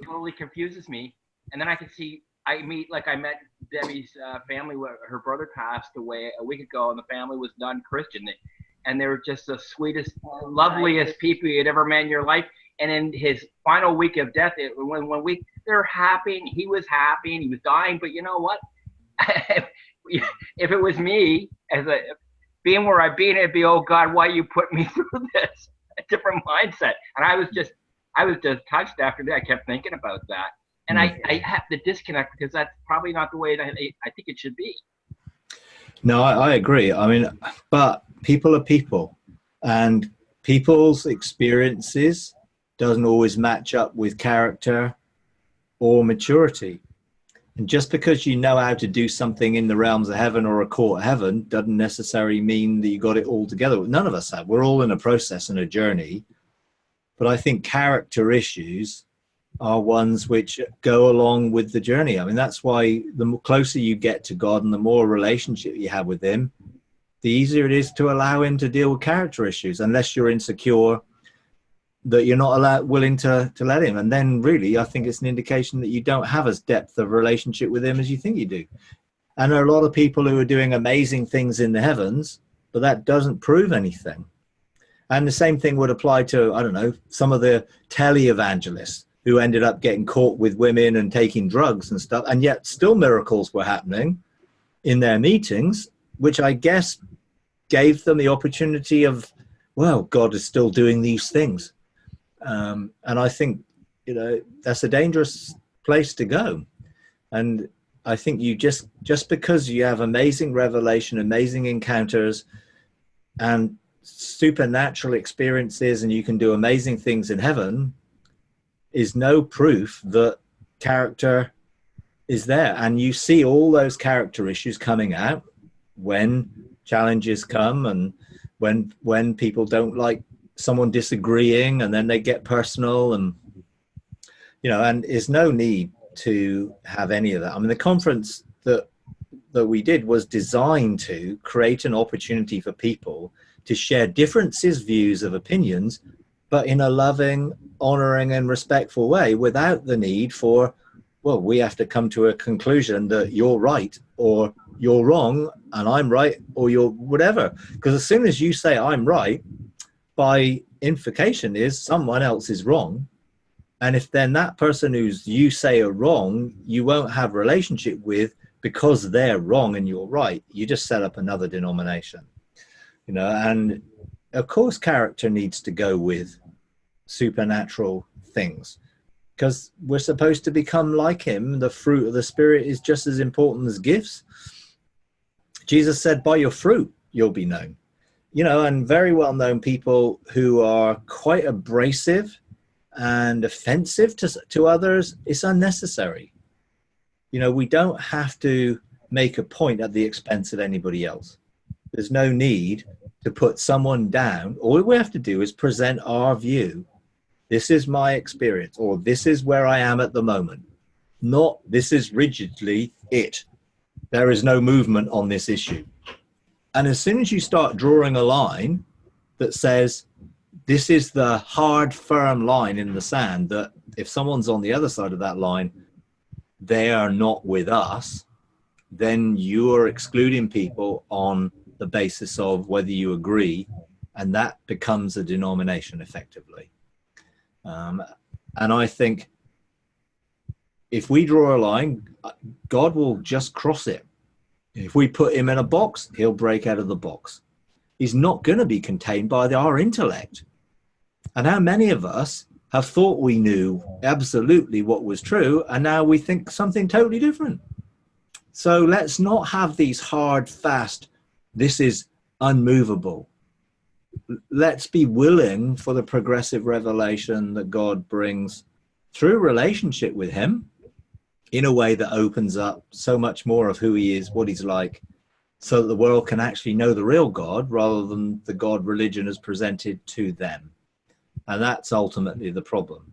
totally confuses me. And then I can see, I met Debbie's family where her brother passed away a week ago, and the family was non-Christian. And they were just the sweetest, loveliest people you'd ever met in your life. And in his final week of death, they're happy, and he was happy, and he was dying. But you know what? If it was me, being where I've been, it'd be, oh God, why you put me through this? A different mindset. And I was just touched after that. I kept thinking about that. And I have to disconnect, because that's probably not the way that I think it should be. No, I agree. I mean, but people are people, and people's experiences doesn't always match up with character or maturity. And just because you know how to do something in the realms of heaven or a court of heaven doesn't necessarily mean that you got it all together. None of us have. We're all in a process and a journey. But I think character issues are ones which go along with the journey. I mean, that's why the closer you get to God and the more relationship you have with him, the easier it is to allow him to deal with character issues, unless you're insecure that you're not willing to let him. And then really, I think it's an indication that you don't have as depth of relationship with him as you think you do. And there are a lot of people who are doing amazing things in the heavens, but that doesn't prove anything. And the same thing would apply to, I don't know, some of the tele-evangelists who ended up getting caught with women and taking drugs and stuff, and yet still miracles were happening in their meetings, which I guess gave them the opportunity of, well, God is still doing these things. And I think, that's a dangerous place to go. And I think you just because you have amazing revelation, amazing encounters, and supernatural experiences, and you can do amazing things in heaven, is no proof that character is there. And you see all those character issues coming out when challenges come, and when people don't like someone disagreeing, and then they get personal, and and there's no need to have any of that. I mean, the conference that we did was designed to create an opportunity for people to share differences, views of opinions, but in a loving, honoring and respectful way, without the need for, well, we have to come to a conclusion that you're right or you're wrong and I'm right or you're whatever. Because as soon as you say I'm right, by implication is someone else is wrong. And if then that person who's you say are wrong, you won't have relationship with, because they're wrong and you're right, you just set up another denomination. And of course character needs to go with supernatural things, because we're supposed to become like him. The fruit of the Spirit is just as important as gifts. Jesus said, by your fruit you'll be known. And very well-known people who are quite abrasive and offensive to others, it's unnecessary. We don't have to make a point at the expense of anybody else. There's no need to put someone down. All we have to do is present our view. This is my experience, or this is where I am at the moment. Not this is rigidly it. There is no movement on this issue. And as soon as you start drawing a line that says, this is the hard, firm line in the sand, that if someone's on the other side of that line, they are not with us, then you are excluding people on the basis of whether you agree, and that becomes a denomination effectively. And I think if we draw a line, God will just cross it. If we put him in a box, he'll break out of the box. He's not going to be contained by our intellect. And how many of us have thought we knew absolutely what was true, and now we think something totally different? So let's not have these hard, fast, this is unmovable. Let's be willing for the progressive revelation that God brings through relationship with him, in a way that opens up so much more of who he is, what he's like, so that the world can actually know the real God rather than the God religion is presented to them. And that's ultimately the problem.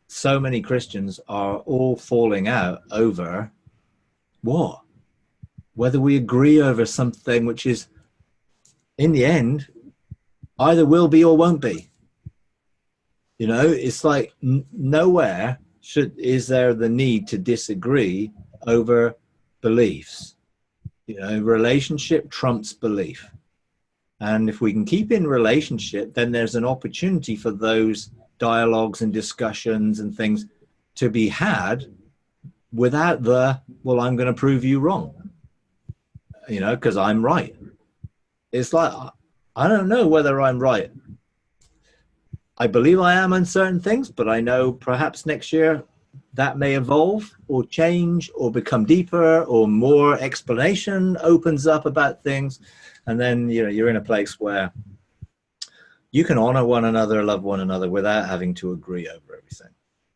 So many Christians are all falling out over what? Whether we agree over something which is, in the end, either will be or won't be. It's like nowhere is there the need to disagree over beliefs? You know, relationship trumps belief. And if we can keep in relationship, then there's an opportunity for those dialogues and discussions and things to be had without the, well, I'm going to prove you wrong, you know, because I'm right. It's like, I don't know whether I'm right. I believe I am on certain things, but I know perhaps next year that may evolve or change or become deeper, or more explanation opens up about things. And then, you know, you're in a place where you can honor one another, love one another without having to agree over everything.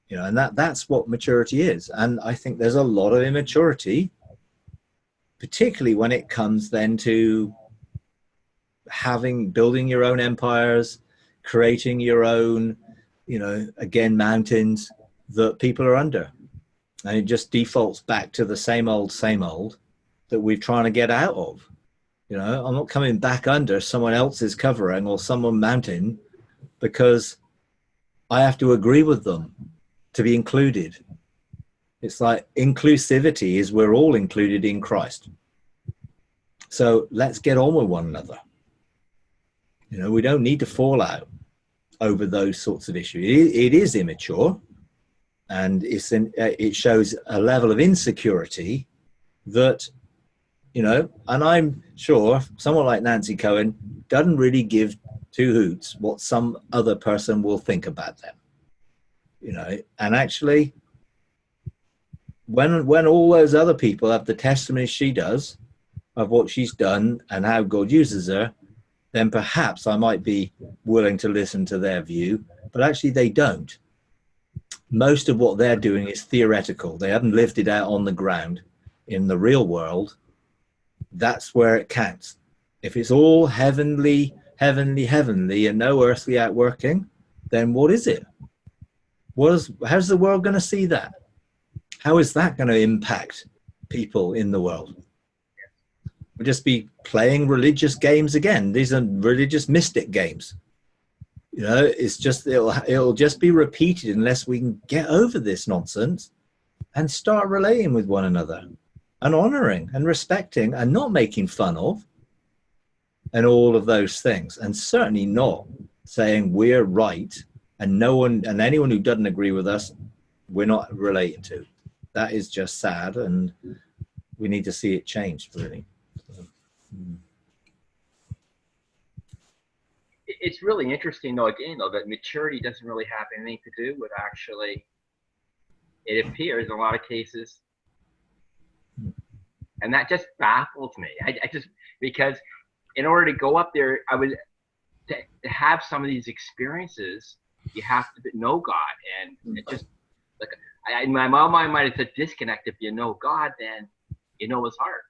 You know, and that's what maturity is. And I think there's a lot of immaturity, particularly when it comes then to building your own empires, creating your own, you know, again, mountains that people are under. And it just defaults back to the same old that we're trying to get out of. You know, I'm not coming back under someone else's covering or someone mountain because I have to agree with them to be included. It's like inclusivity is we're all included in Christ. So let's get on with one another. You know, we don't need to fall out over those sorts of issues. It is immature, and it shows a level of insecurity that, you know, and I'm sure someone like Nancy Cohen doesn't really give two hoots what some other person will think about them. You know, and actually, when all those other people have the testimony she does of what she's done and how God uses her, then perhaps I might be willing to listen to their view, but actually they don't. Most of what they're doing is theoretical. They haven't lived it out on the ground in the real world. That's where it counts. If it's all heavenly, and no earthly outworking, then what is it? How's the world going to see that? How is that going to impact people in the world? We'll just be playing religious games again. These are religious mystic games. You know, it's just, it'll just be repeated unless we can get over this nonsense and start relating with one another and honoring and respecting and not making fun of and all of those things. And certainly not saying we're right and anyone who doesn't agree with us, we're not relating to. That is just sad, and we need to see it changed, really. It's really interesting, though, again, though, that maturity doesn't really have anything to do with actually, it appears in a lot of cases, and that just baffles me. I just, because in order to go up there, to have some of these experiences, you have to know God. And it just, like, in my mind might have said disconnect. If you know God, then you know his heart.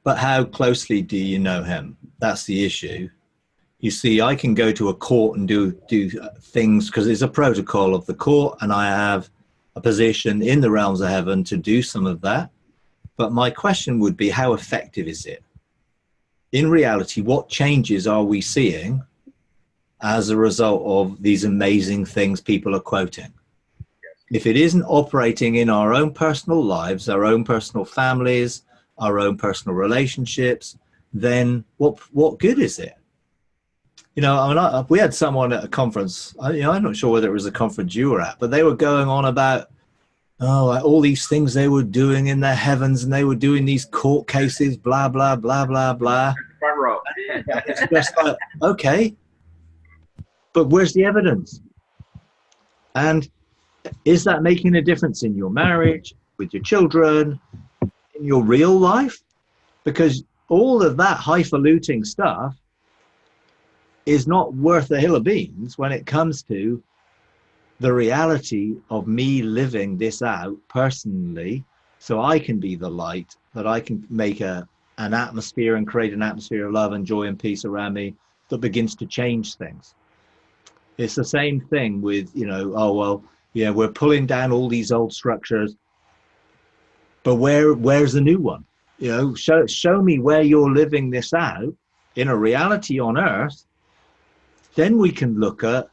But how closely do you know him? That's the issue. You see, I can go to a court and do things because there's a protocol of the court, and I have a position in the realms of heaven to do some of that. But my question would be, how effective is it? In reality, what changes are we seeing as a result of these amazing things people are quoting? If it isn't operating in our own personal lives, our own personal families, our own personal relationships, then what good is it? You know, I mean, we had someone at a conference, I'm not sure whether it was a conference you were at, but they were going on about, all these things they were doing in their heavens, and they were doing these court cases, blah, blah, blah, blah, blah. Front row. It's just like, okay, but where's the evidence? And is that making a difference in your marriage, with your children, in your real life? Because all of that highfalutin stuff is not worth a hill of beans when it comes to the reality of me living this out personally, so I can be the light, that I can make an atmosphere and create an atmosphere of love and joy and peace around me that begins to change things. It's the same thing with, we're pulling down all these old structures, but where's the new one? Show me where you're living this out in a reality on earth. Then we can look at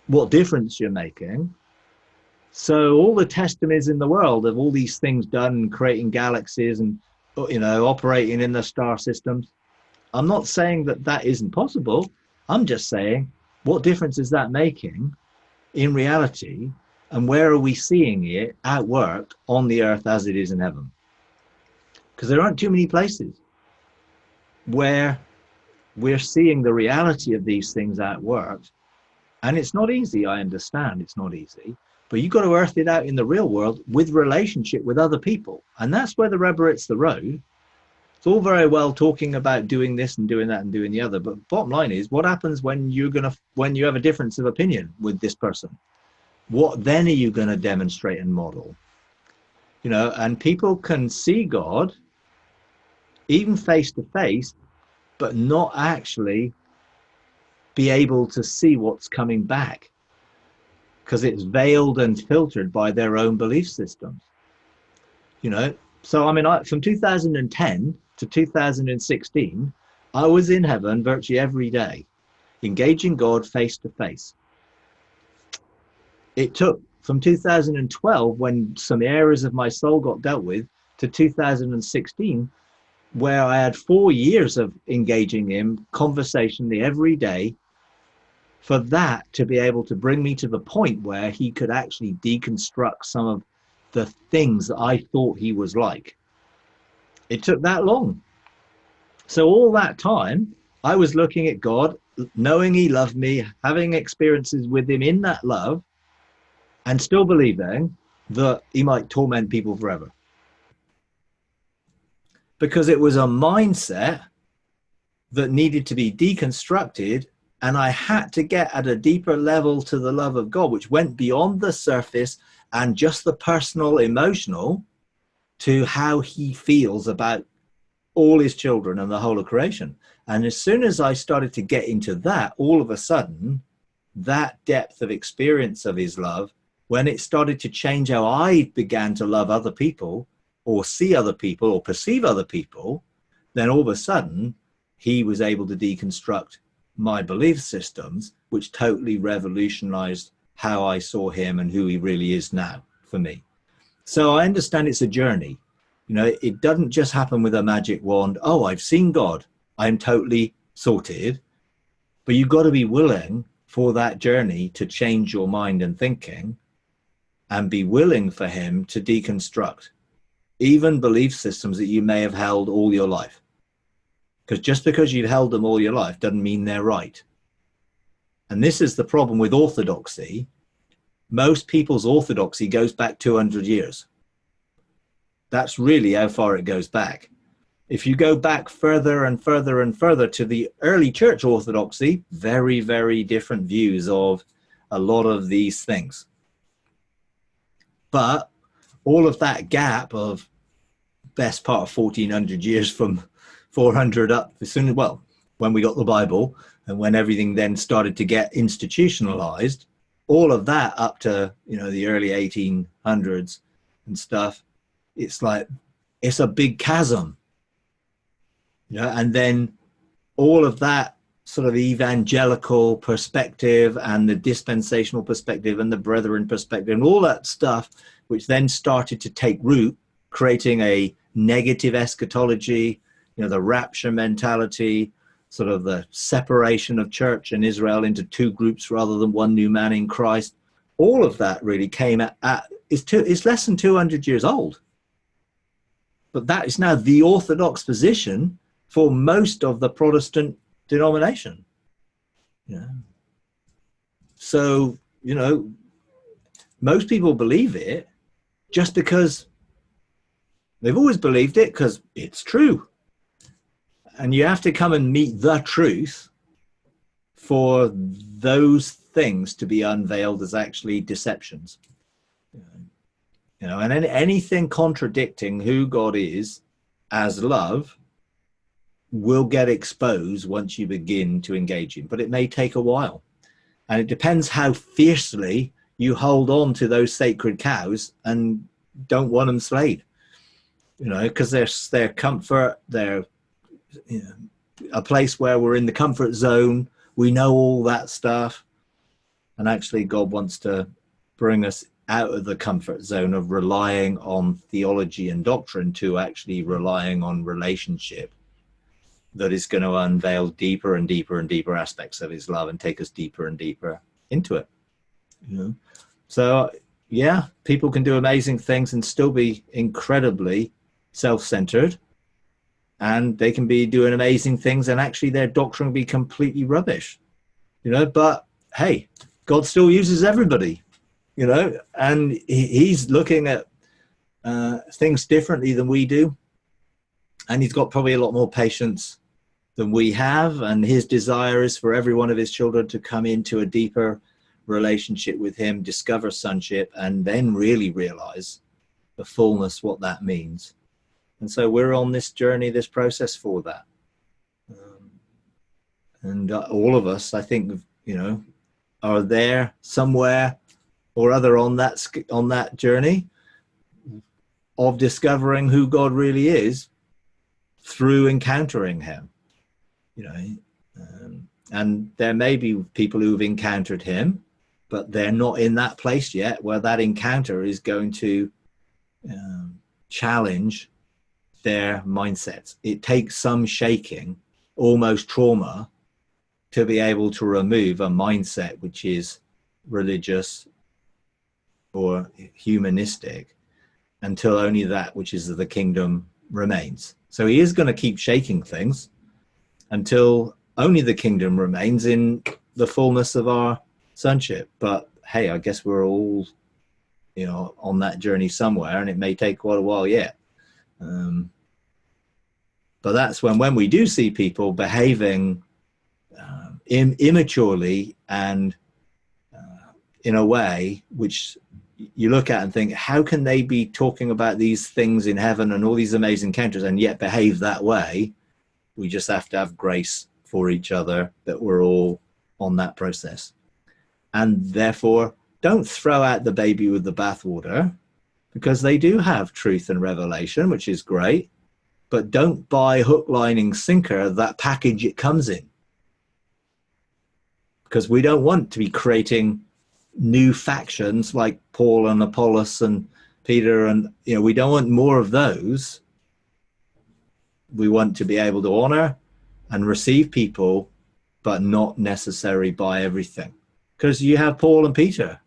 what difference you're making So all the testimonies in the world of all these things done, creating galaxies and, operating in the star systems, I'm not saying that that isn't possible. I'm just saying, what difference is that making in reality? And where are we seeing it outworked on the earth as it is in heaven? Because there aren't too many places where we're seeing the reality of these things outworked. And it's not easy. I understand it's not easy, but you've got to earth it out in the real world with relationship with other people. And that's where the rubber hits the road. It's all very well talking about doing this and doing that and doing the other, but bottom line is, what happens when you have a difference of opinion with this person? What then are you going to demonstrate and model? And people can see God even face to face, but not actually be able to see what's coming back because it's veiled and filtered by their own belief systems. So I mean, from 2010 to 2016, I was in heaven virtually every day, engaging God face to face. It took from 2012, when some areas of my soul got dealt with, to 2016, where I had 4 years of engaging him conversationally every day, for that to be able to bring me to the point where he could actually deconstruct some of the things that I thought he was like. It took that long. So all that time, I was looking at God, knowing he loved me, having experiences with him in that love, and still believing that he might torment people forever. Because it was a mindset that needed to be deconstructed, and I had to get at a deeper level to the love of God, which went beyond the surface and just the personal, emotional, to how he feels about all his children and the whole of creation. And as soon as I started to get into that, all of a sudden, that depth of experience of his love, when it started to change how I began to love other people or see other people or perceive other people, then all of a sudden, he was able to deconstruct my belief systems, which totally revolutionized how I saw him and who he really is now for me. So I understand it's a journey. It doesn't just happen with a magic wand. Oh, I've seen God, I'm totally sorted. But you've got to be willing for that journey to change your mind and thinking, and be willing for him to deconstruct even belief systems that you may have held all your life. Because just because you've held them all your life doesn't mean they're right. And this is the problem with orthodoxy. Most people's orthodoxy goes back 200 years. That's really how far it goes back. If you go back further and further and further to the early church orthodoxy, very, very different views of a lot of these things. But all of that gap of best part of 1400 years from 400 up, when we got the Bible and when everything then started to get institutionalized, all of that up to, the early 1800s and stuff, it's like, it's a big chasm, and then all of that sort of evangelical perspective and the dispensational perspective and the brethren perspective and all that stuff, which then started to take root, creating a negative eschatology, the rapture mentality, sort of the separation of church and Israel into two groups rather than one new man in Christ. All of that really came it's less than 200 years old. But that is now the orthodox position for most of the Protestant denomination. So, most people believe it just because they've always believed it because it's true. And you have to come and meet the truth for those things to be unveiled as actually deceptions. And anything contradicting who God is as love will get exposed once you begin to engage him. But it may take a while. And it depends how fiercely you hold on to those sacred cows and don't want them slayed. Because they're their comfort, they're a place where we're in the comfort zone. We know all that stuff. And actually God wants to bring us out of the comfort zone of relying on theology and doctrine to actually relying on relationship that is going to unveil deeper and deeper and deeper aspects of his love and take us deeper and deeper into it. You know? So yeah, people can do amazing things and still be incredibly self-centered, and they can be doing amazing things and actually their doctrine will be completely rubbish, you know. But hey, God still uses everybody, you know, and he's looking at things differently than we do, and he's got probably a lot more patience than we have, and his desire is for every one of his children to come into a deeper relationship with him, discover sonship, and then really realize the fullness what that means. And so we're on this journey, this process for that. And all of us, I think, you know, are there somewhere or other on that journey of discovering who God really is through encountering him, you know. And there may be people who've encountered him, but they're not in that place yet where that encounter is going to challenge their mindsets. It takes some shaking, almost trauma, to be able to remove a mindset which is religious or humanistic until only that which is of the kingdom remains. So he is going to keep shaking things until only the kingdom remains in the fullness of our sonship. But hey, I guess we're all, you know, on that journey somewhere, and it may take quite a while yet. But that's when we do see people behaving immaturely and in a way which you look at and think, how can they be talking about these things in heaven and all these amazing encounters and yet behave that way? We just have to have grace for each other, that we're all on that process. And therefore, don't throw out the baby with the bathwater, because they do have truth and revelation, which is great, but don't buy hook, line, and sinker that package it comes in. Because we don't want to be creating new factions like Paul and Apollos and Peter, and you know, we don't want more of those. We want to be able to honor and receive people, but not necessarily buy everything. Because you have Paul and Peter,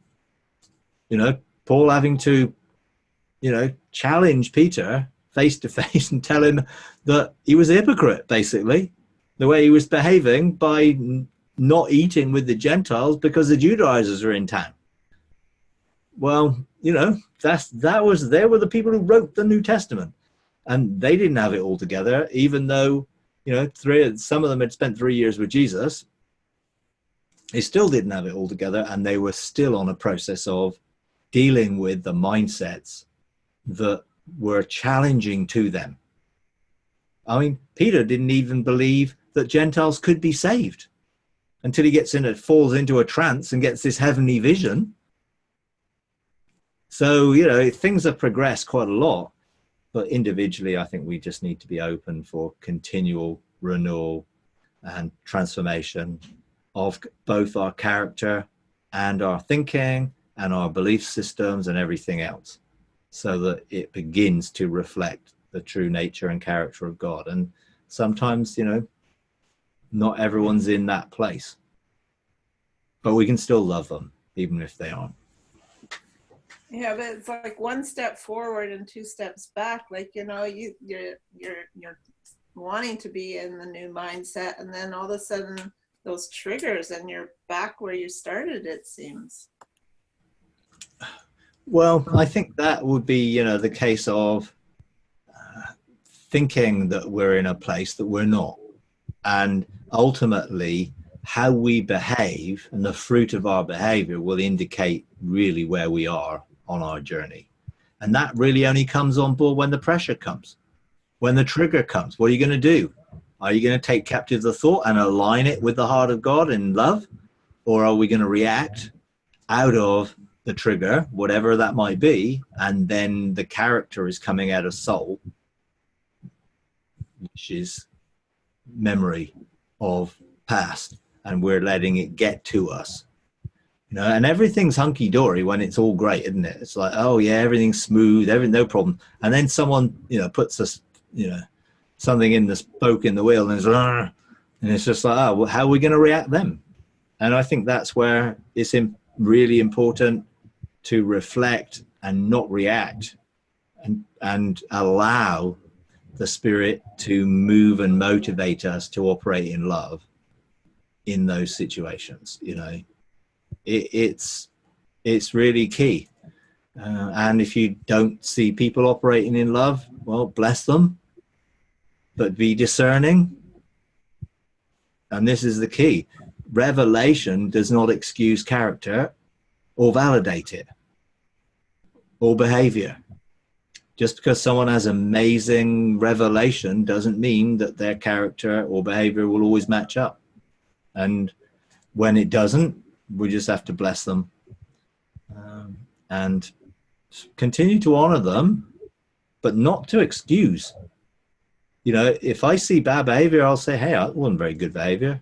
you know, Paul having to, you know, challenge Peter face to face and tell him that he was a hypocrite, basically, the way he was behaving by not eating with the Gentiles because the Judaizers are in town. Well, you know, they were the people who wrote the New Testament, and they didn't have it all together, even though, you know, some of them had spent 3 years with Jesus. They still didn't have it all together, and they were still on a process of dealing with the mindsets that were challenging to them. I mean, Peter didn't even believe that Gentiles could be saved until he falls into a trance and gets this heavenly vision. So, you know, things have progressed quite a lot, but individually, I think we just need to be open for continual renewal and transformation of both our character and our thinking and our belief systems and everything else, so that it begins to reflect the true nature and character of God. And sometimes, you know, not everyone's in that place, but we can still love them even if they aren't. Yeah, but it's like one step forward and two steps back. Like, you know, you're wanting to be in the new mindset, and then all of a sudden those triggers and you're back where you started, it seems. Well, I think that would be, you know, the case of thinking that we're in a place that we're not. And ultimately, how we behave and the fruit of our behavior will indicate really where we are on our journey. And that really only comes on board when the pressure comes, when the trigger comes. What are you going to do? Are you going to take captive the thought and align it with the heart of God in love? Or are we going to react out of the trigger, whatever that might be, and then the character is coming out of soul, which is memory of past, and we're letting it get to us. You know, and everything's hunky-dory when it's all great, isn't it? It's like, oh yeah, everything's smooth, everything, no problem. And then someone, you know, puts us, you know, something in the spoke in the wheel, and it's just like, oh, well, how are we going to react then? And I think that's where it's really important to reflect and not react, and allow the Spirit to move and motivate us to operate in love in those situations. You know, it's really key. And if you don't see people operating in love, well, bless them, but be discerning. And this is the key. Revelation does not excuse character or validate it or behavior. Just because someone has amazing revelation doesn't mean that their character or behavior will always match up. And when it doesn't, we just have to bless them and continue to honor them, but not to excuse. You know, if I see bad behavior, I'll say, hey, that wasn't very good behavior.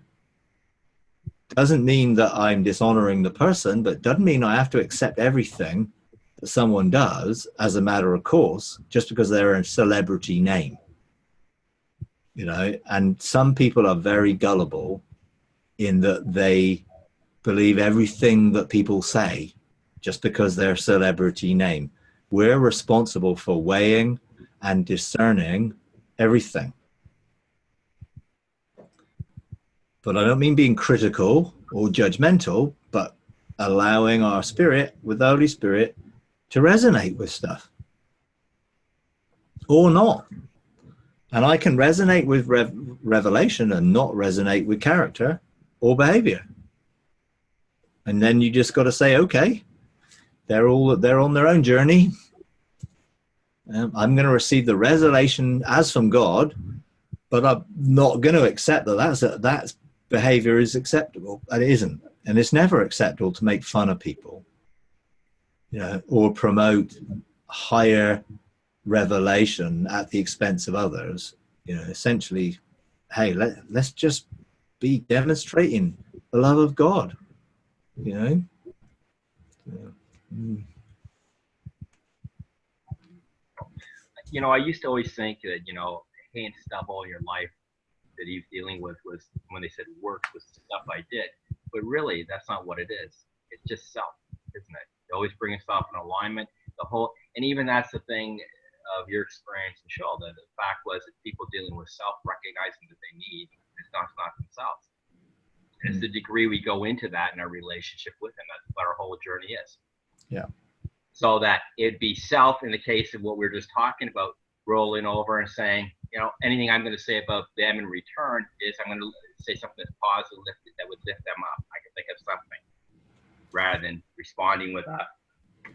Doesn't mean that I'm dishonoring the person, but doesn't mean I have to accept everything that someone does as a matter of course, just because they're a celebrity name. You know, and some people are very gullible in that they believe everything that people say just because they're a celebrity name. We're responsible for weighing and discerning everything. But I don't mean being critical or judgmental, but allowing our spirit with the Holy Spirit to resonate with stuff or not. And I can resonate with revelation and not resonate with character or behavior. And then you just got to say, okay, they're on their own journey. I'm going to receive the revelation as from God, but I'm not going to accept that that's behavior is acceptable. And it isn't. And it's never acceptable to make fun of people, you know, or promote higher revelation at the expense of others. You know, essentially, hey, let's just be demonstrating the love of God, you know. You know, I used to always think that, you know, pain and stuff all your life that he's dealing with was, when they said works, was stuff I did. But really, that's not what it is. It's just self, isn't it? Always bringing stuff in alignment. And even that's the thing of your experience, Michelle, that the fact was that people dealing with self, recognizing that they need, it's not themselves. And it's the degree we go into that in our relationship with him. That's what our whole journey is. Yeah. So that it'd be self in the case of what we were just talking about, rolling over and saying, you know, anything I'm going to say about them in return is I'm going to say something that's positive, that would lift them up. I can think of something rather than responding with a,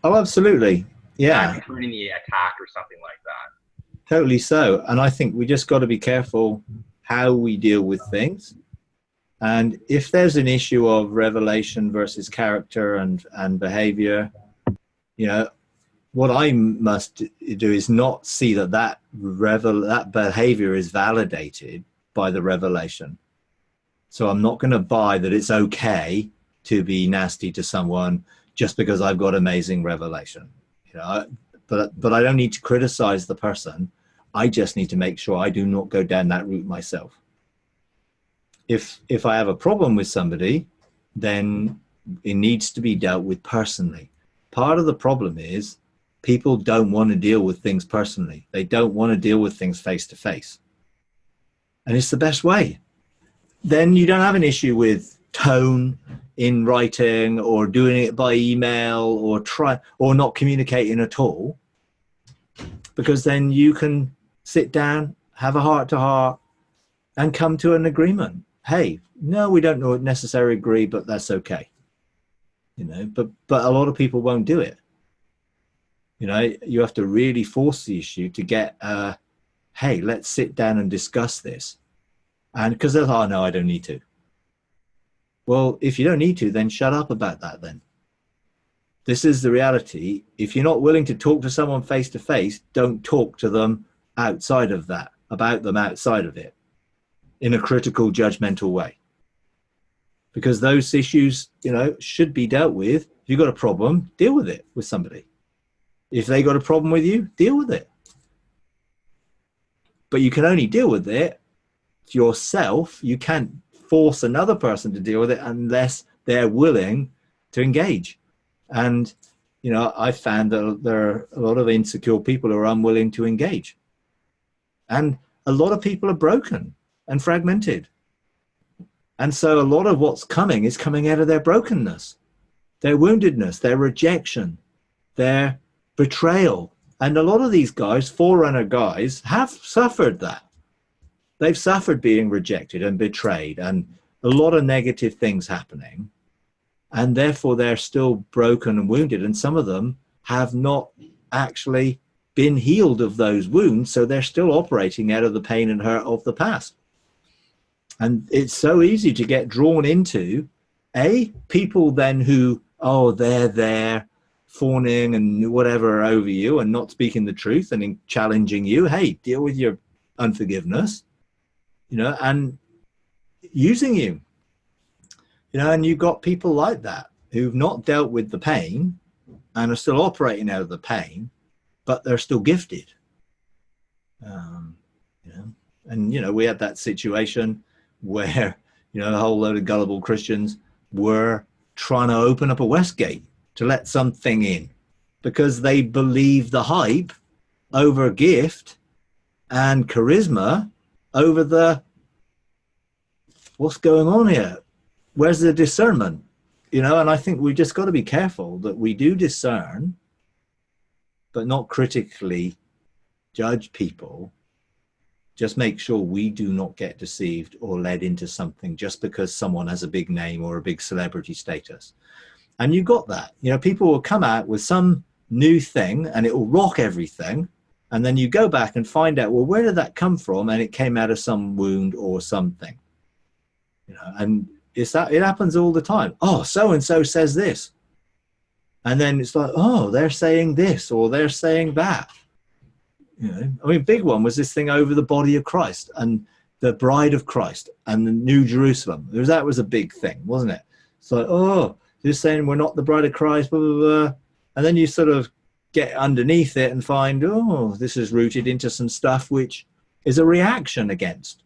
Oh, absolutely. Yeah. returning the attack or something like that. Totally so. And I think we just got to be careful how we deal with things. And if there's an issue of revelation versus character and behavior, you know, what I must do is not see that behavior is validated by the revelation. So I'm not going to buy that it's okay to be nasty to someone just because I've got amazing revelation. You know, but I don't need to criticize the person. I just need to make sure I do not go down that route myself. If I have a problem with somebody, then it needs to be dealt with personally. Part of the problem is people don't want to deal with things personally. They don't want to deal with things face to face. And it's the best way. Then you don't have an issue with tone in writing or doing it by email or not communicating at all, because then you can sit down, have a heart to heart and come to an agreement. Hey, no, we don't necessarily agree, but that's okay. You know, but a lot of people won't do it. You know, you have to really force the issue to get, hey, let's sit down and discuss this. And because they're, oh, no, I don't need to. Well, if you don't need to, then shut up about that then. This is the reality. If you're not willing to talk to someone face to face, don't talk to them outside of that, about them outside of it, in a critical, judgmental way. because those issues, should be dealt with. If you've got a problem, deal with it with somebody. If they got a problem with you, deal with it. But you can only deal with it yourself. You can't force another person to deal with it unless they're willing to engage. And, I found that there are a lot of insecure people who are unwilling to engage. And a lot of people are broken and fragmented. And so a lot of what's coming is coming out of their brokenness, their woundedness, their rejection, their betrayal. And a lot of these guys, forerunner guys, have suffered that. They've suffered being rejected and betrayed and a lot of negative things happening. And therefore, they're still broken and wounded. And some of them have not actually been healed of those wounds. So they're still operating out of the pain and hurt of the past. And it's so easy to get drawn into people then who, they're there fawning and whatever over you and not speaking the truth and challenging you. Hey, deal with your unforgiveness, and using you, and you've got people like that who've not dealt with the pain and are still operating out of the pain, but they're still gifted. And, we had that situation where, a whole load of gullible Christians were trying to open up a Westgate to let something in because they believe the hype over gift and charisma over what's going on here. Where's the discernment? And I think we just got to be careful that we do discern, but not critically judge people. Just make sure we do not get deceived or led into something just because someone has a big name or a big celebrity status. And you got that. People will come out with some new thing and it will rock everything. And then you go back and find out, well, where did that come from? And it came out of some wound or something. And it happens all the time. Oh, so-and-so says this. And then it's like, oh, they're saying this or they're saying that. Big one was this thing over the body of Christ and the bride of Christ and the New Jerusalem. That was a big thing, wasn't it? So, they're saying we're not the bride of Christ, blah, blah, blah. And then you sort of get underneath it and find, this is rooted into some stuff which is a reaction against.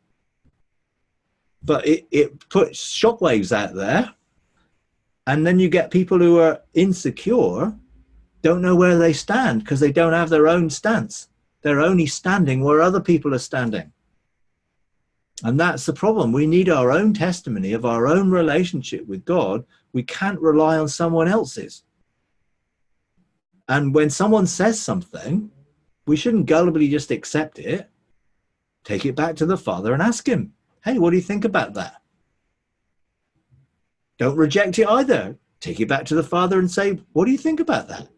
But it puts shockwaves out there. And then you get people who are insecure, don't know where they stand because they don't have their own stance. They're only standing where other people are standing. And that's the problem. We need our own testimony of our own relationship with God. We can't rely on someone else's. And when someone says something, we shouldn't gullibly just accept it. Take it back to the Father and ask him, hey, what do you think about that? Don't reject it either. Take it back to the Father and say, what do you think about that?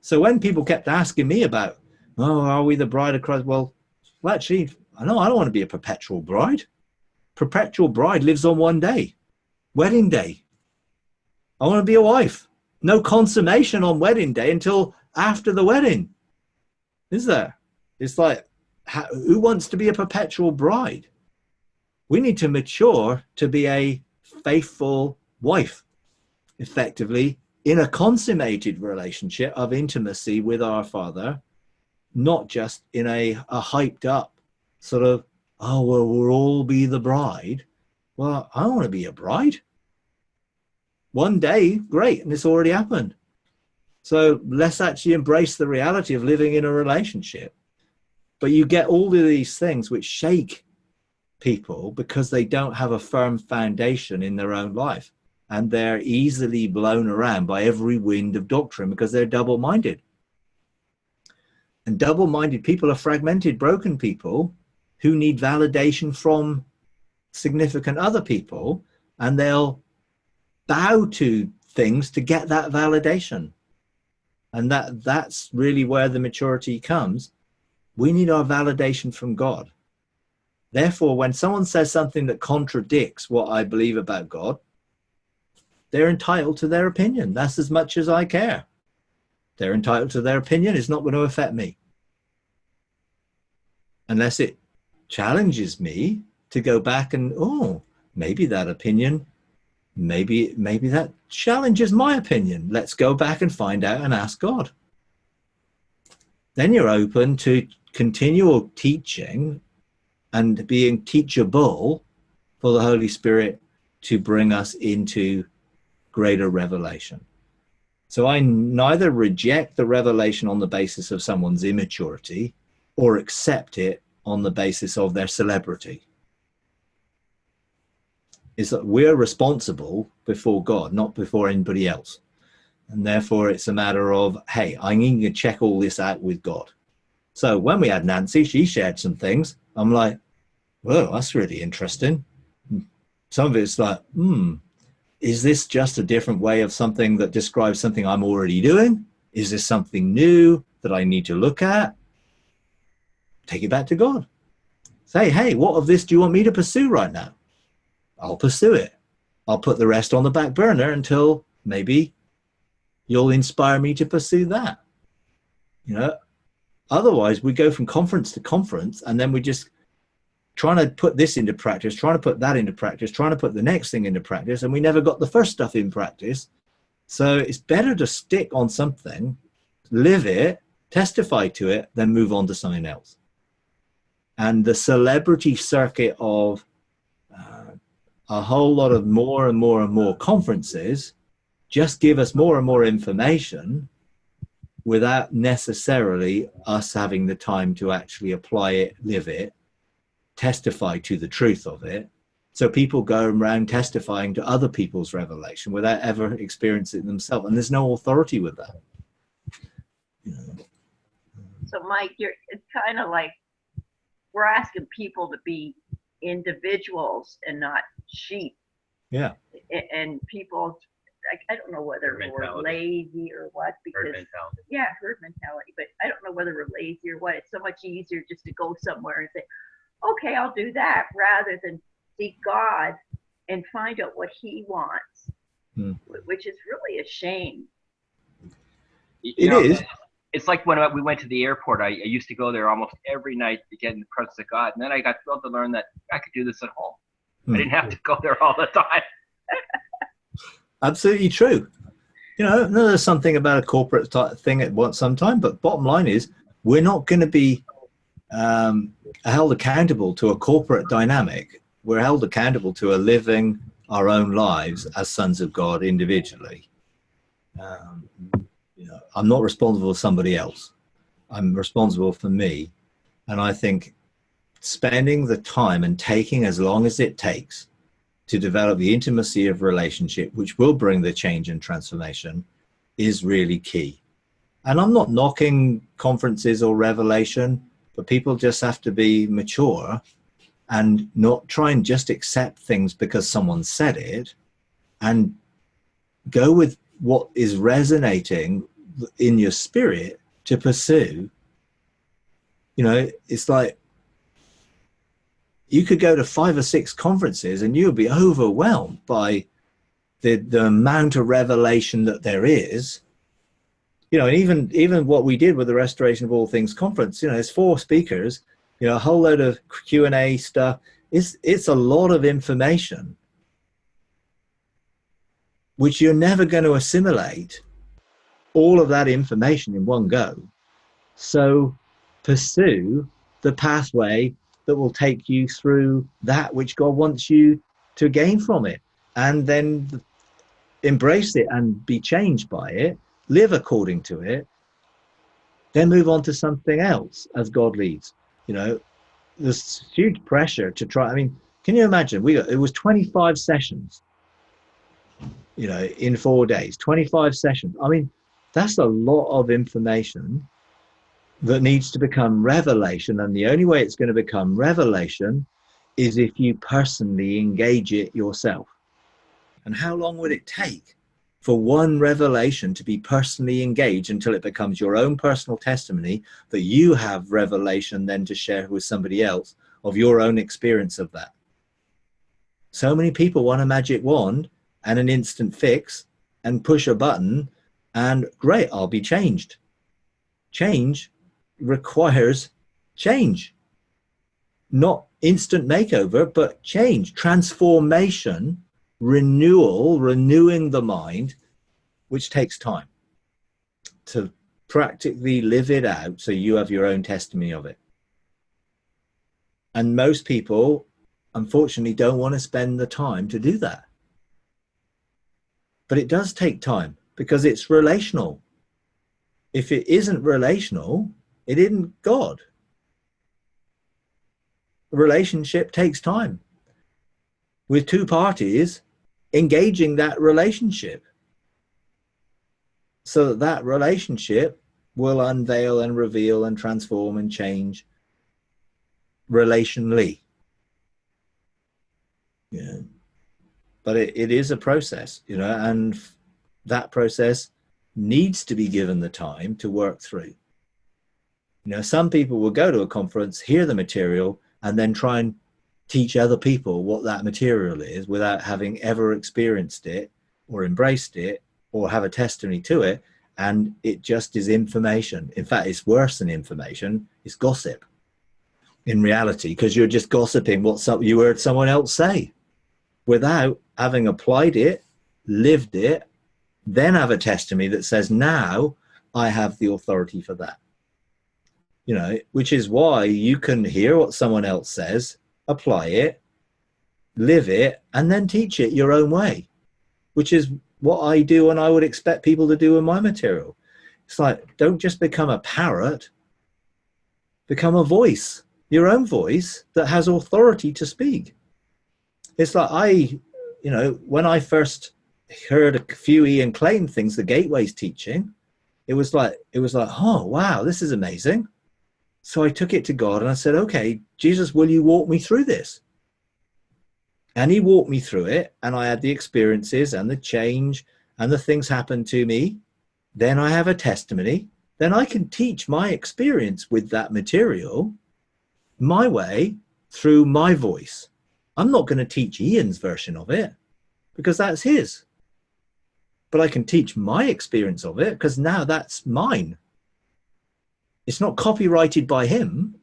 So when people kept asking me about, are we the bride of Christ? Well, actually, I don't want to be a perpetual bride. Perpetual bride lives on one day, wedding day. I want to be a wife. No consummation on wedding day until after the wedding. Is there? It's like, who wants to be a perpetual bride? We need to mature to be a faithful wife, effectively, in a consummated relationship of intimacy with our Father, not just in a hyped up sort of, we'll all be the bride. Well, I want to be a bride. One day, great, and it's already happened. So let's actually embrace the reality of living in a relationship. But you get all of these things which shake people because they don't have a firm foundation in their own life. And they're easily blown around by every wind of doctrine because they're double-minded. And double-minded people are fragmented, broken people who need validation from significant other people, and they'll bow to things to get that validation. And that's really where the maturity comes. We need our validation from God. Therefore, when someone says something that contradicts what I believe about God, they're entitled to their opinion. That's as much as I care. They're entitled to their opinion. It's not going to affect me. Unless it challenges me to go back and, maybe that opinion maybe that challenges my opinion. Let's go back and find out and ask God. Then you're open to continual teaching and being teachable for the Holy Spirit to bring us into greater revelation. So I neither reject the revelation on the basis of someone's immaturity or accept it on the basis of their celebrity. Is that we're responsible before God, not before anybody else. And therefore it's a matter of, hey, I need to check all this out with God. So when we had Nancy, she shared some things. I'm like, well, that's really interesting. Some of it's like, is this just a different way of something that describes something I'm already doing? Is this something new that I need to look at? Take it back to God. Say, hey, what of this do you want me to pursue right now? I'll pursue it. I'll put the rest on the back burner until maybe you'll inspire me to pursue that. You know, otherwise we go from conference to conference and then we just trying to put this into practice, trying to put that into practice, trying to put the next thing into practice, and we never got the first stuff in practice. So it's better to stick on something, live it, testify to it, then move on to something else. And the celebrity circuit of a whole lot of more and more and more conferences just give us more and more information without necessarily us having the time to actually apply it, live it, testify to the truth of it. So people go around testifying to other people's revelation without ever experiencing it themselves. And there's no authority with that. You know. So Mike, it's kind of like we're asking people to be individuals and not sheep. Yeah. And people, I don't know whether we're lazy or what, because herd mentality, but I don't know whether we're lazy or what. It's so much easier just to go somewhere and say, okay, I'll do that, rather than seek God and find out what he wants, which is really a shame. It is. It's like when we went to the airport, I used to go there almost every night to get in the presence of God. And then I got thrilled to learn that I could do this at home. I didn't have to go there all the time. Absolutely true. You know, there's something about a corporate thing at some time, but bottom line is we're not going to be held accountable to a corporate dynamic. We're held accountable to a living our own lives as sons of God individually. You know, I'm not responsible for somebody else. I'm responsible for me. And I think spending the time and taking as long as it takes to develop the intimacy of relationship, which will bring the change and transformation, is really key. And I'm not knocking conferences or revelation, but people just have to be mature and not try and just accept things because someone said it, and go with what is resonating in your spirit to pursue. You know, it's like you could go to 5 or 6 conferences and you'll be overwhelmed by the amount of revelation that there is. You know, and even what we did with the Restoration of All Things conference, you know, there's 4 speakers, you know, a whole load of Q&A stuff. It's a lot of information which you're never going to assimilate all of that information in one go. So pursue the pathway that will take you through that which God wants you to gain from it, and then embrace it and be changed by it, live according to it, then move on to something else as God leads. You know, there's huge pressure to try. I mean, can you imagine? It was 25 sessions, you know, in 4 days, 25 sessions. I mean, that's a lot of information that needs to become revelation. And the only way it's going to become revelation is if you personally engage it yourself. And how long would it take for one revelation to be personally engaged until it becomes your own personal testimony that you have revelation then to share with somebody else of your own experience of that? So many people want a magic wand and an instant fix and push a button and great, I'll be changed. Change requires change, not instant makeover, but change. Transformation renewing the mind, which takes time to practically live it out so you have your own testimony of it. And most people, unfortunately, don't want to spend the time to do that. But it does take time because it's relational. If it isn't relational, it isn't God. A relationship takes time with two parties engaging that relationship, so that that relationship will unveil and reveal and transform and change relationally. Yeah. But it is a process, you know, and that process needs to be given the time to work through. You know, some people will go to a conference, hear the material, and then try and teach other people what that material is without having ever experienced it or embraced it or have a testimony to it. And it just is information. In fact, it's worse than information. It's gossip in reality, because you're just gossiping what you heard someone else say without having applied it, lived it, then have a testimony that says, now I have the authority for that. You know, which is why you can hear what someone else says, apply it, live it, and then teach it your own way, which is what I do and I would expect people to do in my material. It's like, don't just become a parrot, become a voice, your own voice that has authority to speak. It's like you know, when I first heard a few Ian Klein things, the Gateway's teaching, it was like, oh, wow, this is amazing. So I took it to God and I said, okay, Jesus, will you walk me through this? And he walked me through it, and I had the experiences and the change and the things happened to me. Then I have a testimony. Then I can teach my experience with that material my way through my voice. I'm not going to teach Ian's version of it because that's his. But I can teach my experience of it because now that's mine. It's not copyrighted by him.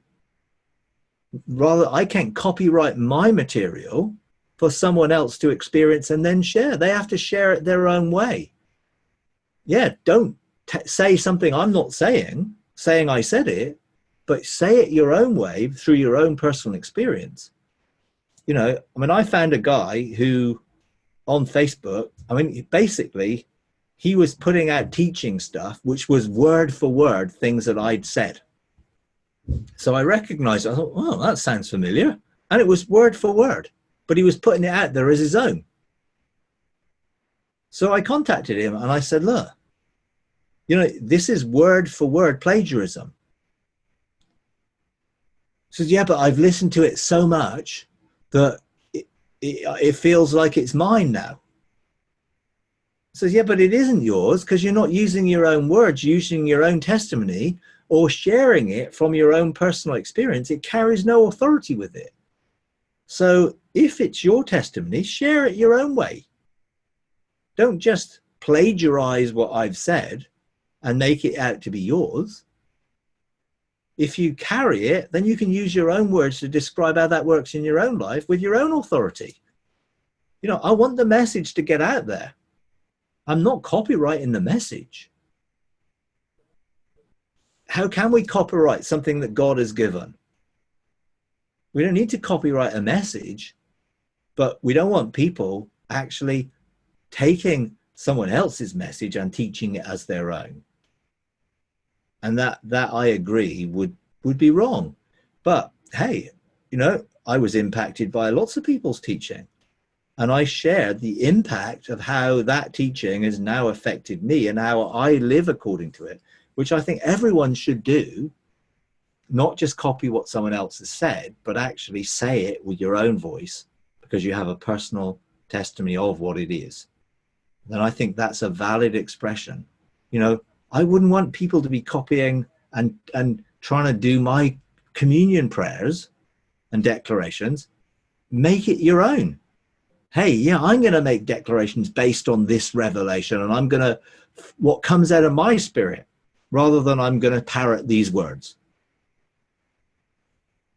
Rather, I can't copyright my material for someone else to experience and then share. They have to share it their own way. Yeah, don't say something I'm not saying I said it, but say it your own way through your own personal experience. You know, I mean, I found a guy who on Facebook, I mean, basically, he was putting out teaching stuff, which was word for word things that I'd said. So I recognized it. I thought, oh, that sounds familiar. And it was word for word, but he was putting it out there as his own. So I contacted him and I said, look, you know, this is word for word plagiarism. He says, yeah, but I've listened to it so much that it feels like it's mine now. He says, yeah, but it isn't yours because you're not using your own words, using your own testimony or sharing it from your own personal experience. It carries no authority with it. So if it's your testimony, share it your own way. Don't just plagiarize what I've said and make it out to be yours. If you carry it, then you can use your own words to describe how that works in your own life with your own authority. You know, I want the message to get out there. I'm not copyrighting the message. How can we copyright something that God has given? We don't need to copyright a message, but we don't want people actually taking someone else's message and teaching it as their own. And that I agree would be wrong. But hey, you know, I was impacted by lots of people's teaching. And I shared the impact of how that teaching has now affected me and how I live according to it, which I think everyone should do, not just copy what someone else has said, but actually say it with your own voice because you have a personal testimony of what it is. Then I think that's a valid expression. You know, I wouldn't want people to be copying and trying to do my communion prayers and declarations. Make it your own. Hey, yeah, I'm going to make declarations based on this revelation, and I'm going to, what comes out of my spirit, rather than I'm going to parrot these words.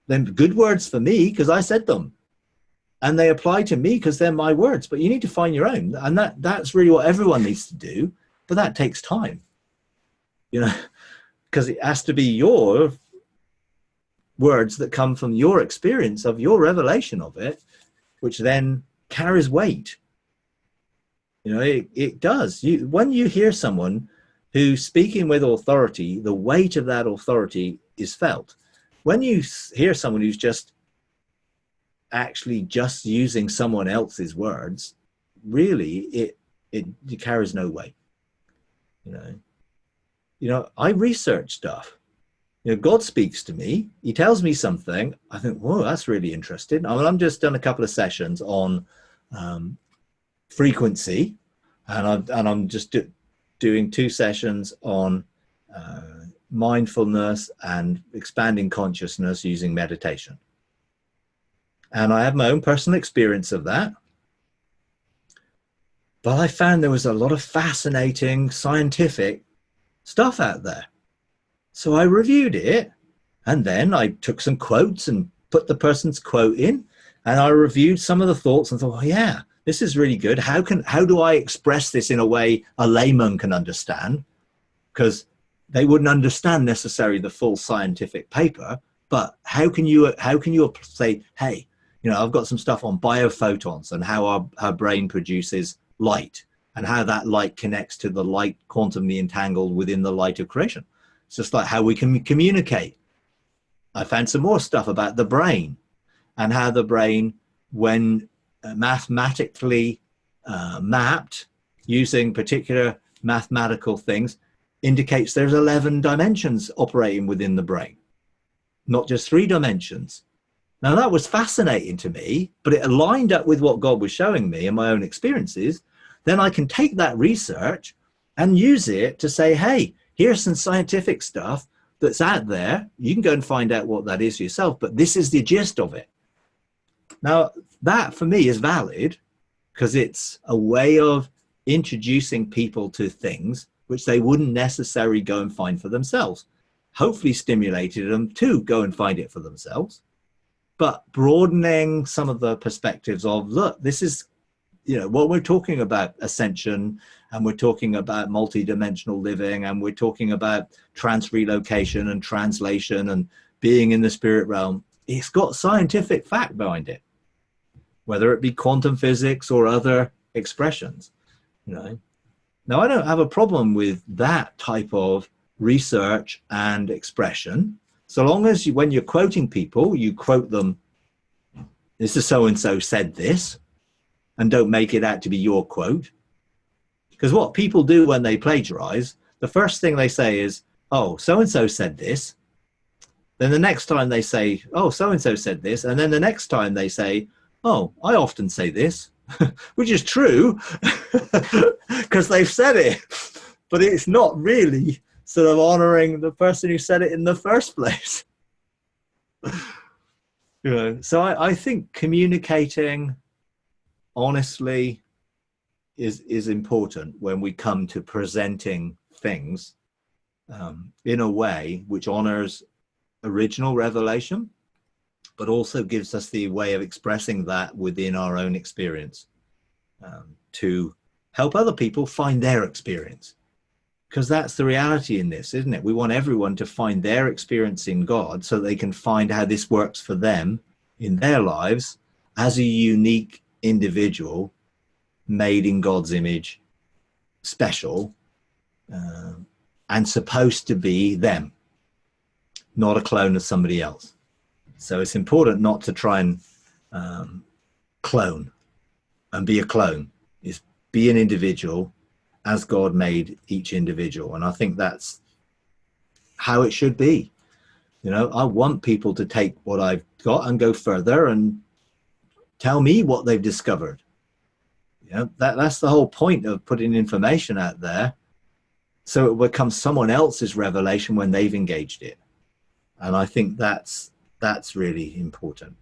Then good words for me, because I said them. and they apply to me because they're my words, but you need to find your own. And that's really what everyone needs to do, but that takes time, you know, because it has to be your words that come from your experience of your revelation of it, which then carries weight. You know, it does. When you hear someone who's speaking with authority, the weight of that authority is felt. When you hear someone who's just actually just using someone else's words, really it carries no weight. You know, I research stuff. You know, God speaks to me. He tells me something. I think, whoa, that's really interesting. I mean, I'm just done a couple of sessions on frequency, and I'm just doing 2 sessions on mindfulness and expanding consciousness using meditation. And I have my own personal experience of that. But I found there was a lot of fascinating scientific stuff out there. So I reviewed it, and then I took some quotes and put the person's quote in, and I reviewed some of the thoughts and thought, oh, yeah, this is really good. How do I express this in a way a layman can understand? Because they wouldn't understand necessarily the full scientific paper, but how can you say, hey, you know, I've got some stuff on biophotons and how our brain produces light and how that light connects to the light quantumly entangled within the light of creation. It's just like how we can communicate. I found some more stuff about the brain and how the brain, when mathematically mapped using particular mathematical things, indicates there's 11 dimensions operating within the brain, not just 3 dimensions. Now that was fascinating to me, but it aligned up with what God was showing me and my own experiences. Then I can take that research and use it to say, hey, here's some scientific stuff that's out there. You can go and find out what that is yourself, but this is the gist of it. Now, that for me is valid because it's a way of introducing people to things which they wouldn't necessarily go and find for themselves. Hopefully stimulated them to go and find it for themselves, but broadening some of the perspectives of, look, this is, you know, what we're talking about ascension, and we're talking about multidimensional living, and we're talking about trans-relocation and translation and being in the spirit realm. It's got scientific fact behind it, whether it be quantum physics or other expressions, you know. Now, I don't have a problem with that type of research and expression, so long as when you're quoting people, you quote them, this is so-and-so said this, and don't make it out to be your quote. Because what people do when they plagiarize, the first thing they say is, oh, so-and-so said this. Then the next time they say, oh, so-and-so said this. And then the next time they say, oh, I often say this, which is true because they've said it, but it's not really sort of honoring the person who said it in the first place. You know, so I think communicating honestly is important when we come to presenting things in a way which honors original revelation, but also gives us the way of expressing that within our own experience, to help other people find their experience. Because that's the reality in this, isn't it? We want everyone to find their experience in God so they can find how this works for them in their lives as a unique individual made in God's image, special, and supposed to be them, not a clone of somebody else. So it's important not to try and clone and be a clone. Is be an individual as God made each individual. And I think that's how it should be. You know, I want people to take what I've got and go further and tell me what they've discovered. You know, that's the whole point of putting information out there, so it becomes someone else's revelation when they've engaged it. And I think that's really important.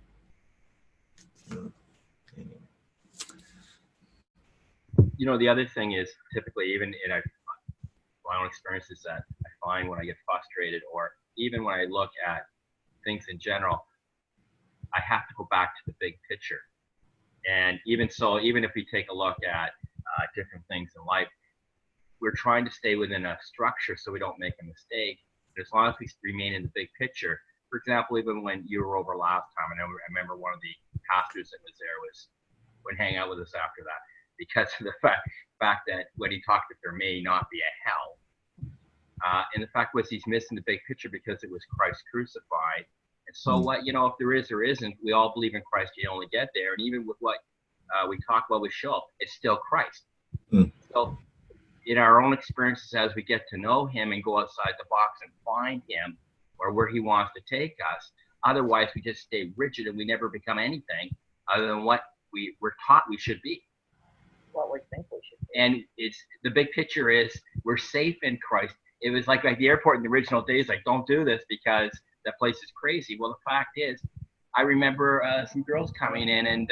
You know, the other thing is typically, even in my own experiences, that I find when I get frustrated, or even when I look at things in general, I have to go back to the big picture. And even so, even if we take a look at different things in life, we're trying to stay within a structure so we don't make a mistake. But as long as we remain in the big picture, for example, even when you were over last time, I remember one of the pastors that was there would hang out with us after that, because of the fact that when he talked that there may not be a hell. And the fact was he's missing the big picture because it was Christ crucified. And so what, you know, if there is or isn't, we all believe in Christ, you only get there. And even with what we talk about with Schultz, it's still Christ. So in our own experiences, as we get to know him and go outside the box and find him or where he wants to take us, otherwise we just stay rigid and we never become anything other than what we're taught we should be. What we think we should be. And it's the big picture is we're safe in Christ. It was like the airport in the original days, like, don't do this because that place is crazy. Well, the fact is, I remember some girls coming in and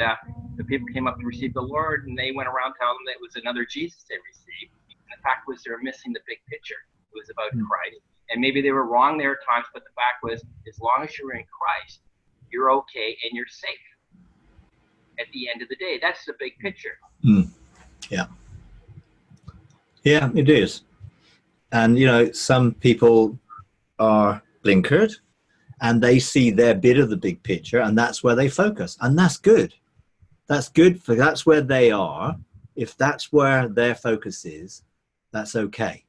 the people came up to receive the Lord and they went around telling them that it was another Jesus they received. And the fact was they were missing the big picture. It was about Christ. And maybe they were wrong there at times, but the fact was, as long as you're in Christ, you're okay and you're safe. At the end of the day, that's the big picture. Yeah. Yeah, it is. And, you know, some people are blinkered and they see their bit of the big picture and that's where they focus. And that's good. That's good for, that's where they are. If that's where their focus is, that's okay.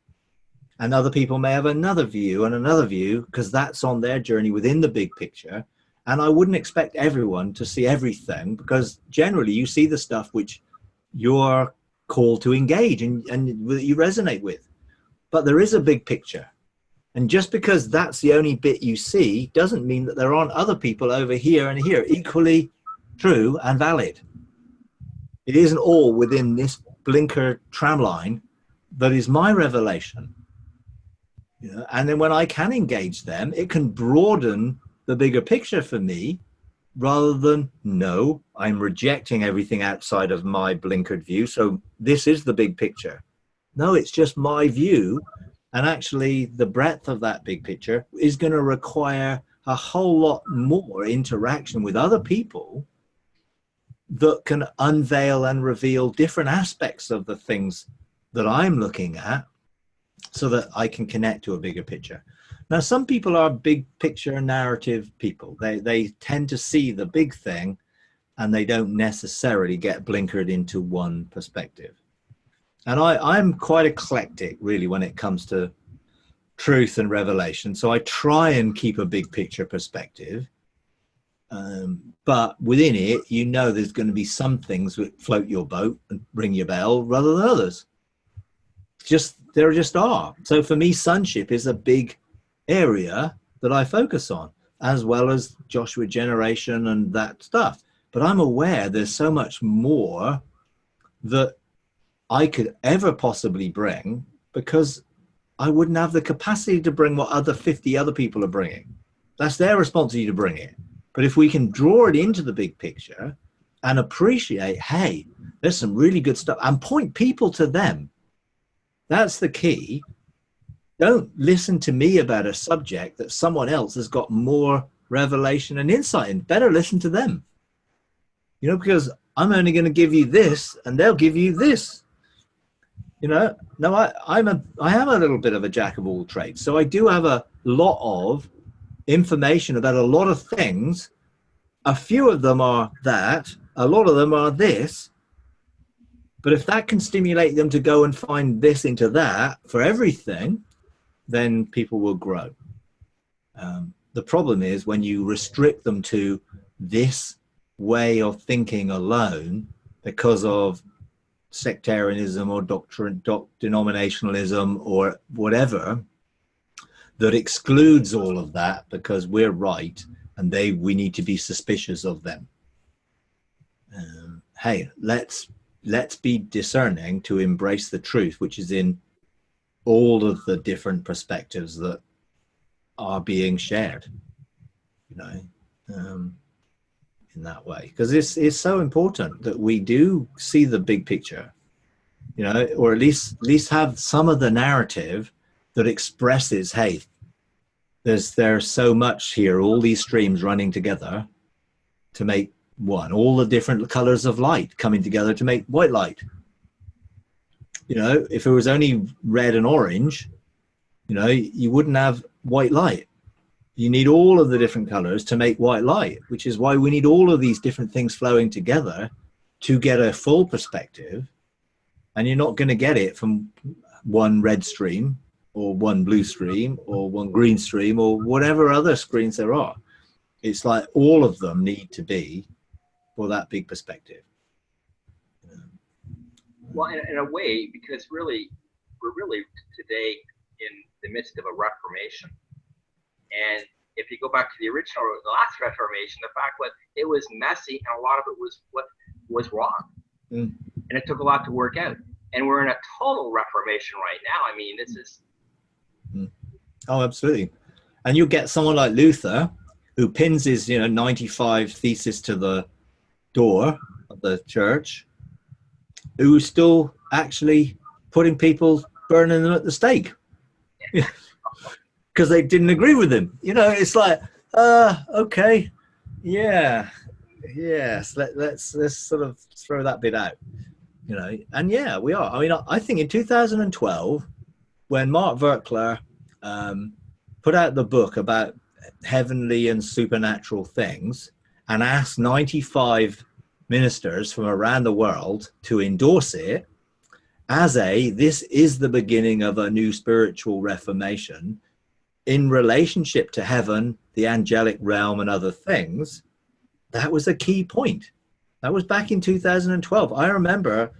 And other people may have another view and another view because that's on their journey within the big picture. And I wouldn't expect everyone to see everything because generally you see the stuff which you're called to engage and you resonate with. But there is a big picture. And just because that's the only bit you see doesn't mean that there aren't other people over here and here equally true and valid. It isn't all within this blinker tramline that is my revelation. You know, and then when I can engage them, it can broaden the bigger picture for me rather than, no, I'm rejecting everything outside of my blinkered view. So this is the big picture. No, it's just my view. And actually the breadth of that big picture is going to require a whole lot more interaction with other people that can unveil and reveal different aspects of the things that I'm looking at so that I can connect to a bigger picture. Now, some people are big picture narrative people. They tend to see the big thing and they don't necessarily get blinkered into one perspective. And I'm quite eclectic, really, when it comes to truth and revelation. So I try and keep a big picture perspective. But within it, you know, there's going to be some things that float your boat and ring your bell rather than others. There just are. So for me, sonship is a big area that I focus on, as well as Joshua generation and that stuff. But I'm aware there's so much more that I could ever possibly bring because I wouldn't have the capacity to bring what 50 other people are bringing. That's their responsibility to bring it. But if we can draw it into the big picture and appreciate, hey, there's some really good stuff, and point people to them. That's the key. Don't listen to me about a subject that someone else has got more revelation and insight in. Better listen to them. You know, because I'm only going to give you this and they'll give you this. You know, no, I am a little bit of a jack of all trades. So I do have a lot of information about a lot of things. A few of them are that, a lot of them are this. But if that can stimulate them to go and find this into that for everything, then people will grow. The problem is when you restrict them to this way of thinking alone because of sectarianism or denominationalism or whatever, that excludes all of that because we're right and we need to be suspicious of them. Hey, let's be discerning to embrace the truth, which is in all of the different perspectives that are being shared, you know, in that way. Because it's so important that we do see the big picture, you know, or at least have some of the narrative that expresses, hey, there's so much here, all these streams running together to make one, all the different colors of light coming together to make white light. You know, if it was only red and orange, you know, you wouldn't have white light. You need all of the different colors to make white light, which is why we need all of these different things flowing together to get a full perspective. And you're not going to get it from one red stream or one blue stream or one green stream or whatever other screens there are. It's like all of them need to be for that big perspective. Well, in a way, because really, we're really today in the midst of a Reformation. And if you go back to the last Reformation, the fact was it was messy and a lot of it was what was wrong. And it took a lot to work out. And we're in a total Reformation right now. I mean, this is... Oh, absolutely. And you get someone like Luther, who pins his, 95 thesis to the door of the church, who's still actually putting people, burning them at the stake because they didn't agree with him. It's like, okay, yeah, yes, let's sort of throw that bit out, and yeah, we are. I mean, I think in 2012, when Mark Verkler put out the book about heavenly and supernatural things and asked 95 ministers from around the world to endorse it as this is the beginning of a new spiritual reformation in relationship to heaven, the angelic realm and other things. That was a key point. That was back in 2012. I remember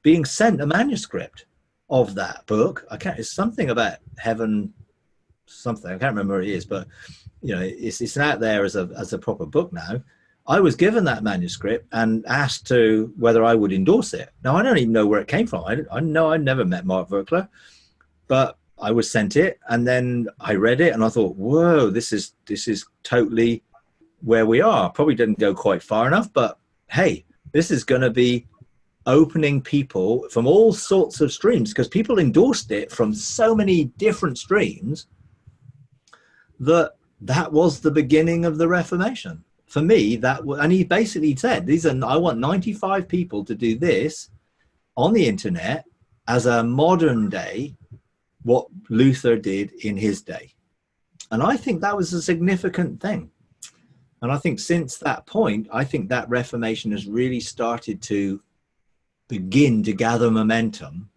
being sent a manuscript of that book. It's something about heaven, something, I can't remember what it is, but it's out there as a proper book now. I was given that manuscript and asked to whether I would endorse it. Now, I don't even know where it came from. I know I never met Mark Verkler, but I was sent it, and then I read it, and I thought, whoa, this is totally where we are. Probably didn't go quite far enough, but hey, this is going to be opening people from all sorts of streams, because people endorsed it from so many different streams that was the beginning of the Reformation. For me, and he basically said, I want 95 people to do this on the internet as a modern day, what Luther did in his day. And I think that was a significant thing. And I think since that point, I think that Reformation has really started to begin to gather momentum.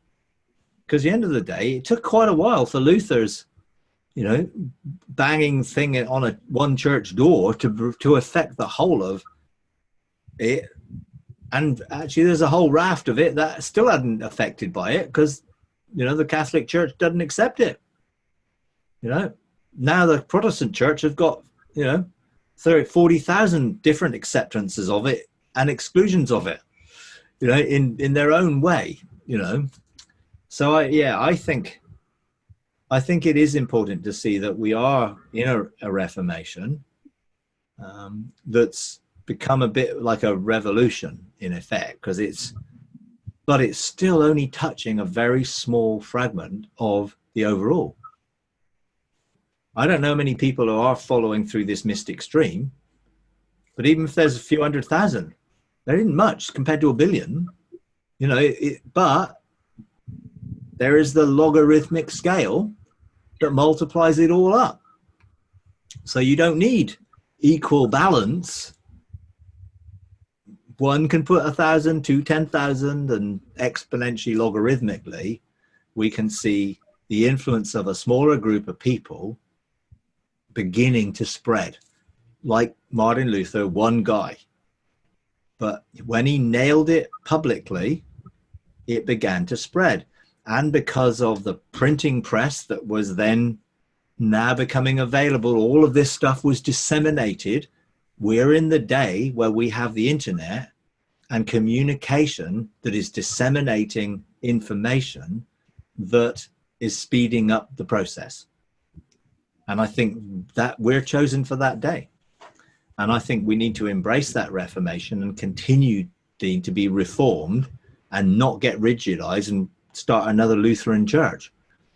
Because at the end of the day, it took quite a while for Luther's banging thing on one church door to affect the whole of it. And actually there's a whole raft of it that still hadn't affected by it, because the Catholic Church doesn't accept it. Now the Protestant Church have got 40,000 different acceptances of it and exclusions of it, in their own way. So I think it is important to see that we are in a Reformation that's become a bit like a revolution in effect, but it's still only touching a very small fragment of the overall. I don't know many people who are following through this mystic stream, but even if there's a few 100,000, there isn't much compared to a billion, but there is the logarithmic scale that multiplies it all up. So you don't need equal balance. One can put 1,000 to 10,000, and exponentially logarithmically, we can see the influence of a smaller group of people beginning to spread. Like Martin Luther, one guy. But when he nailed it publicly, it began to spread. And because of the printing press that was then now becoming available, all of this stuff was disseminated. We're in the day where we have the internet and communication that is disseminating information that is speeding up the process. And I think that we're chosen for that day. And I think we need to embrace that Reformation and continue to be reformed and not get rigidized and start another Lutheran church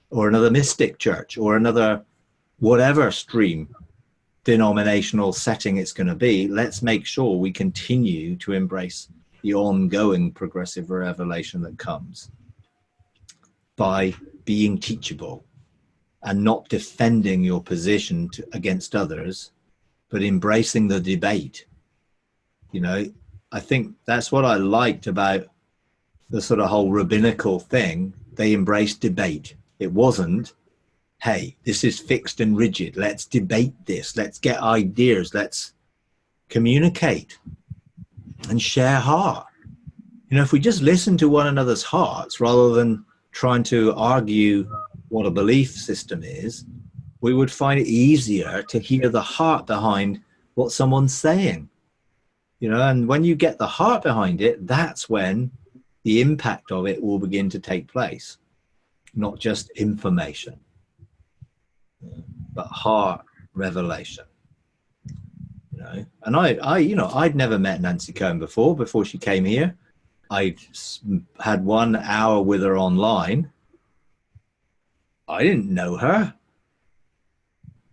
or another mystic church or another whatever stream. denominational setting it's going to be, let's make sure we continue to embrace the ongoing progressive revelation that comes by being teachable and not defending your position against others, but embracing the debate. You know, I think that's what I liked about the sort of whole rabbinical thing. They embraced debate. It wasn't, hey, this is fixed and rigid. Let's debate this. Let's get ideas. Let's communicate and share heart. You know, if we just listen to one another's hearts rather than trying to argue what a belief system is, we would find it easier to hear the heart behind what someone's saying. You know, and when you get the heart behind it, that's when the impact of it will begin to take place. Not just information, but heart revelation. You know, and I'd never met Nancy Cohen before she came here. I had 1 hour with her online. I didn't know her.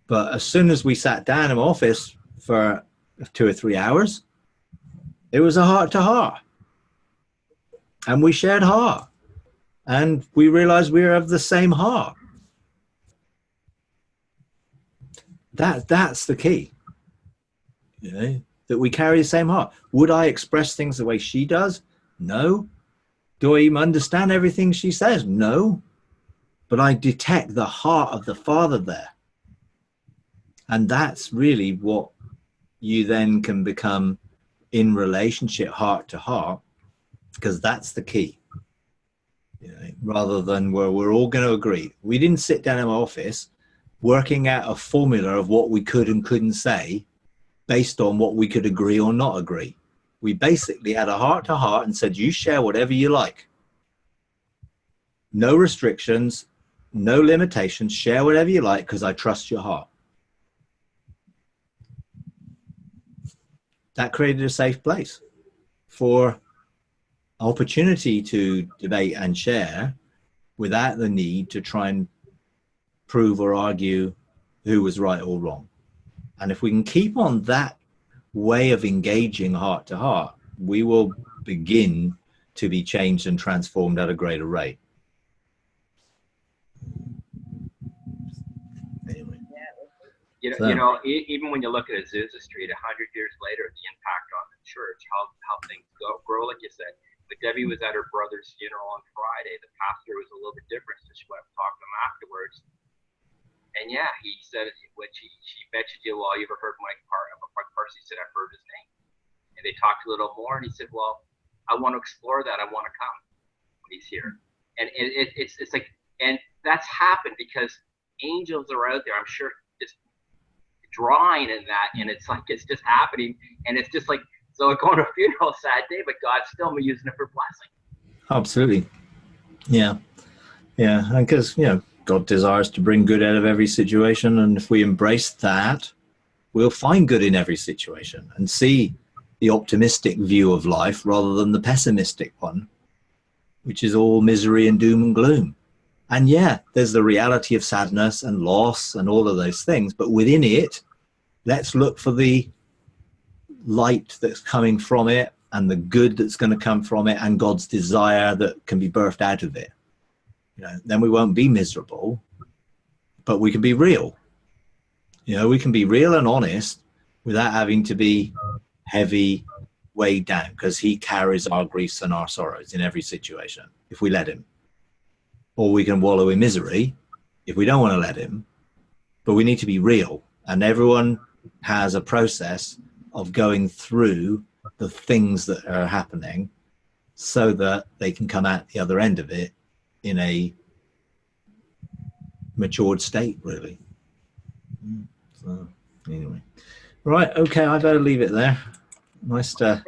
But as soon as we sat down in my office for 2 or 3 hours, it was a heart to heart. And we shared heart. And we realized we were of the same heart. That's the key. You know, that we carry the same heart. Would I express things the way she does? No. Do I even understand everything she says? No. But I detect the heart of the Father there. And that's really what you then can become in relationship, heart to heart, because that's the key. You know, rather than where we're all going to agree. We didn't sit down in my office working out a formula of what we could and couldn't say based on what we could agree or not agree. We basically had a heart to heart and said, you share whatever you like. No restrictions, no limitations, share whatever you like because I trust your heart. That created a safe place for opportunity to debate and share without the need to try and prove or argue who was right or wrong. And if we can keep on that way of engaging heart to heart, we will begin to be changed and transformed at a greater rate. Anyway. Even when you look at Azusa Street 100 years later, the impact on the church, how things grow, like you said. But Debbie was at her brother's funeral on Friday. The pastor was a little bit different, so she went and talked to him afterwards. And yeah, he said, when she mentioned you, well, you ever heard Mike Parsi? He said, I've heard his name. And they talked a little more, and he said, well, I want to explore that. I want to come when he's here. And it's like, and that's happened because angels are out there, I'm sure, just drawing in that, and it's like, it's just happening, and it's just like, so going to a funeral, sad day, but God's still using it for blessing. Absolutely. Yeah. And because, God desires to bring good out of every situation. And if we embrace that, we'll find good in every situation and see the optimistic view of life rather than the pessimistic one, which is all misery and doom and gloom. And yeah, there's the reality of sadness and loss and all of those things. But within it, let's look for the light that's coming from it and the good that's going to come from it and God's desire that can be birthed out of it. Then we won't be miserable, but we can be real. We can be real and honest without having to be heavy, weighed down, because he carries our griefs and our sorrows in every situation if we let him. Or we can wallow in misery if we don't want to let him, but we need to be real. And everyone has a process of going through the things that are happening so that they can come out the other end of it in a matured state, really. So anyway, right, okay, I better leave it there. Nice to